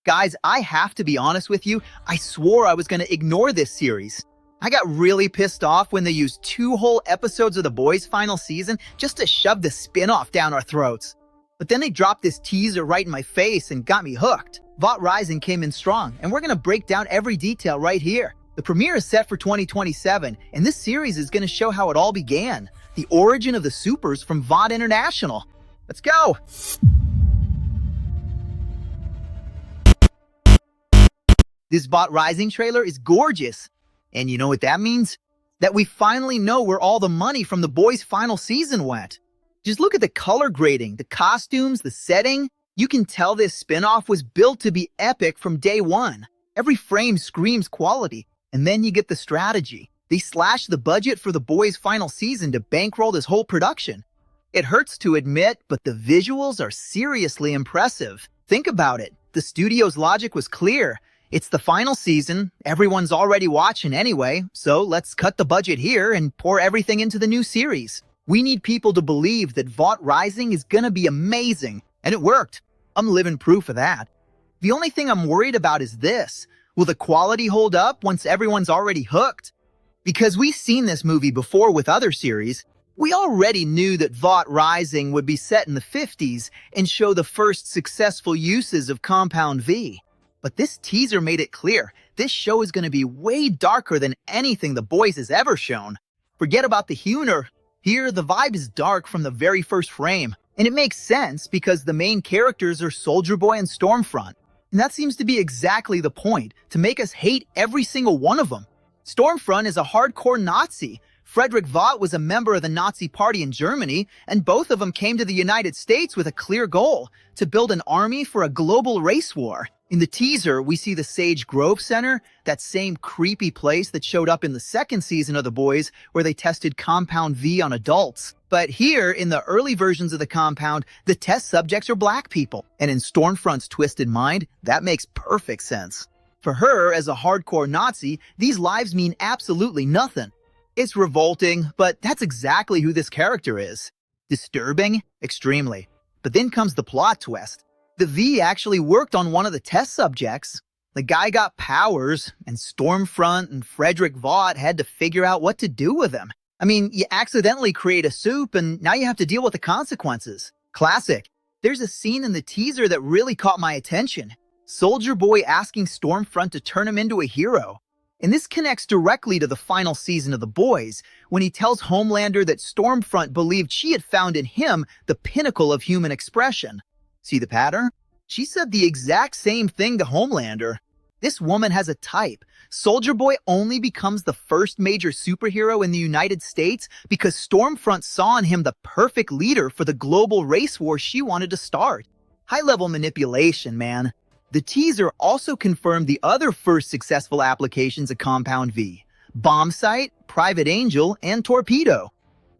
Guys, I have to be honest with you, I swore I was going to ignore this series. I got really pissed off when they used 2 whole episodes of The Boys' final season just to shove the spinoff down our throats. But then they dropped this teaser right in my face and got me hooked. Vought Rising came in strong, and we're going to break down every detail right here. The premiere is set for 2027, and this series is going to show how it all began. The origin of the supers from Vought International. Let's go! This Vought Rising trailer is gorgeous. And you know what that means? That we finally know where all the money from The Boys' final season went. Just look at the color grading, the costumes, the setting. You can tell this spin-off was built to be epic from day one. Every frame screams quality. And then you get the strategy. They slashed the budget for The Boys' final season to bankroll this whole production. It hurts to admit, but the visuals are seriously impressive. Think about it. The studio's logic was clear. It's the final season, everyone's already watching anyway, so let's cut the budget here and pour everything into the new series. We need people to believe that Vought Rising is gonna be amazing, and it worked. I'm living proof of that. The only thing I'm worried about is this. Will the quality hold up once everyone's already hooked? Because we've seen this movie before with other series, we already knew that Vought Rising would be set in the 50s and show the first successful uses of CompoundV. But this teaser made it clear, this show is going to be way darker than anything The Boys has ever shown. Forget about the humor. Here, the vibe is dark from the very first frame. And it makes sense because the main characters are Soldier Boy and Stormfront. And that seems to be exactly the point, to make us hate every single one of them. Stormfront is a hardcore Nazi. Friedrich Vought was a member of the Nazi Party in Germany, and both of them came to the United States with a clear goal, to build an army for a global race war. In the teaser, we see the Sage Grove Center, that same creepy place that showed up in the second season of The Boys, where they tested CompoundV on adults. But here, in the early versions of the compound, the test subjects are black people. And in Stormfront's twisted mind, that makes perfect sense. For her, as a hardcore Nazi, these lives mean absolutely nothing. It's revolting, but that's exactly who this character is. Disturbing? Extremely. But then comes the plot twist. The V actually worked on one of the test subjects. The guy got powers, and Stormfront and Friedrich Vought had to figure out what to do with him. I mean, you accidentally create a soup, and now you have to deal with the consequences. Classic. There's a scene in the teaser that really caught my attention. Soldier Boy asking Stormfront to turn him into a hero. And this connects directly to the final season of The Boys, when he tells Homelander that Stormfront believed she had found in him the pinnacle of human expression. See the pattern? She said the exact same thing to Homelander. This woman has a type. Soldier Boy only becomes the first major superhero in the United States because Stormfront saw in him the perfect leader for the global race war she wanted to start. High-level manipulation, man. The teaser also confirmed the other first successful applications of CompoundV: Bombsight, Private Angel, and Torpedo.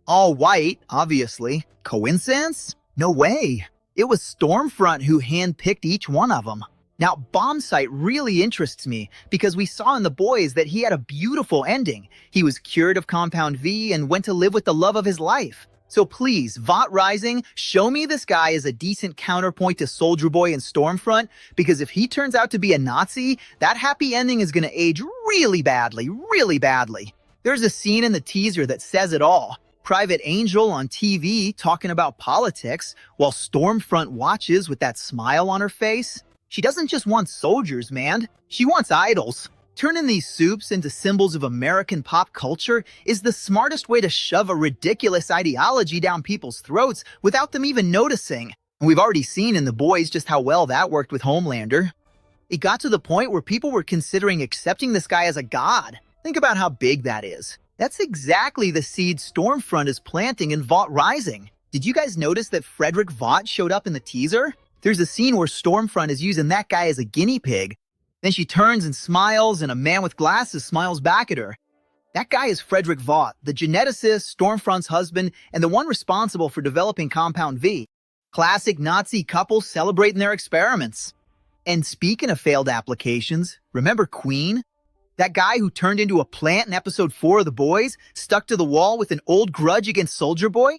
All white, obviously. Coincidence? No way. It was Stormfront who handpicked each one of them. Now, Bombsight really interests me because we saw in The Boys that he had a beautiful ending. He was cured of CompoundV and went to live with the love of his life. So please, Vought Rising, show me this guy as a decent counterpoint to Soldier Boy and Stormfront, because if he turns out to be a Nazi, that happy ending is going to age really badly, really badly. There's a scene in the teaser that says it all. Private Angel on TV talking about politics, while Stormfront watches with that smile on her face. She doesn't just want soldiers, man. She wants idols. Turning these soups into symbols of American pop culture is the smartest way to shove a ridiculous ideology down people's throats without them even noticing. And we've already seen in The Boys just how well that worked with Homelander. It got to the point where people were considering accepting this guy as a god. Think about how big that is. That's exactly the seed Stormfront is planting in Vought Rising. Did you guys notice that Friedrich Vought showed up in the teaser? There's a scene where Stormfront is using that guy as a guinea pig. Then she turns and smiles, and a man with glasses smiles back at her. That guy is Friedrich Vought, the geneticist, Stormfront's husband, and the one responsible for developing CompoundV. Classic Nazi couple celebrating their experiments. And speaking of failed applications, remember Queen? That guy who turned into a plant in episode 4 of The Boys, stuck to the wall with an old grudge against Soldier Boy?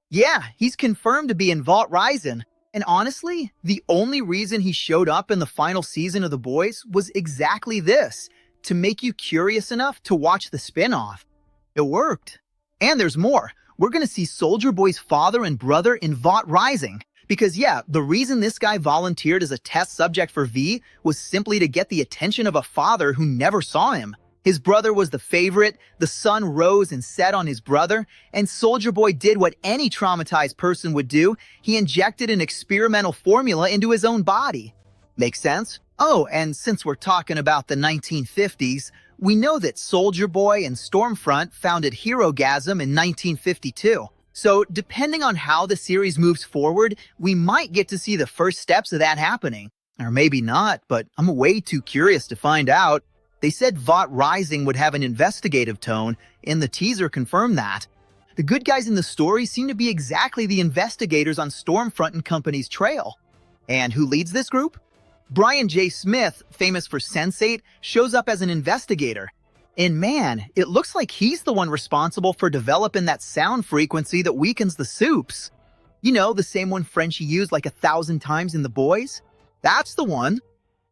Yeah, he's confirmed to be in Vought Rising. And honestly, the only reason he showed up in the final season of The Boys was exactly this, to make you curious enough to watch the spin-off. It worked. And there's more. We're gonna see Soldier Boy's father and brother in Vought Rising. Because yeah, the reason this guy volunteered as a test subject for V was simply to get the attention of a father who never saw him. His brother was the favorite, the sun rose and set on his brother, and Soldier Boy did what any traumatized person would do. He injected an experimental formula into his own body. Make sense? Oh, and since we're talking about the 1950s, we know that Soldier Boy and Stormfront founded Herogasm in 1952. So, depending on how the series moves forward, we might get to see the first steps of that happening. Or maybe not, but I'm way too curious to find out. They said Vought Rising would have an investigative tone, and the teaser confirmed that. The good guys in the story seem to be exactly the investigators on Stormfront and Company's trail. And who leads this group? Brian J. Smith, famous for Sense8, shows up as an investigator. And man, it looks like he's the one responsible for developing that sound frequency that weakens the soups. You know, the same one Frenchie used like 1,000 times in The Boys? That's the one.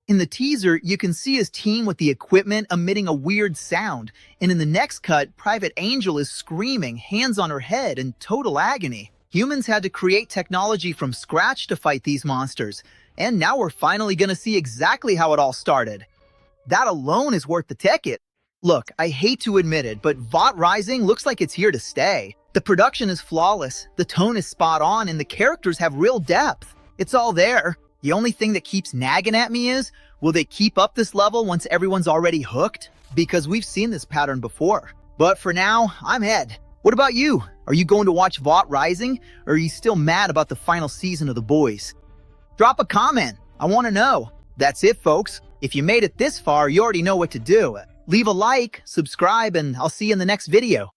In the teaser, you can see his team with the equipment emitting a weird sound, and in the next cut, Private Angel is screaming, hands on her head, in total agony. Humans had to create technology from scratch to fight these monsters, and now we're finally gonna see exactly how it all started. That alone is worth the ticket. Look, I hate to admit it, but Vought Rising looks like it's here to stay. The production is flawless, the tone is spot on, and the characters have real depth. It's all there. The only thing that keeps nagging at me is, will they keep up this level once everyone's already hooked? Because we've seen this pattern before. But for now, I'm Ed. What about you? Are you going to watch Vought Rising, or are you still mad about the final season of The Boys? Drop a comment. I want to know. That's it, folks. If you made it this far, you already know what to do. Leave a like, subscribe, and I'll see you in the next video.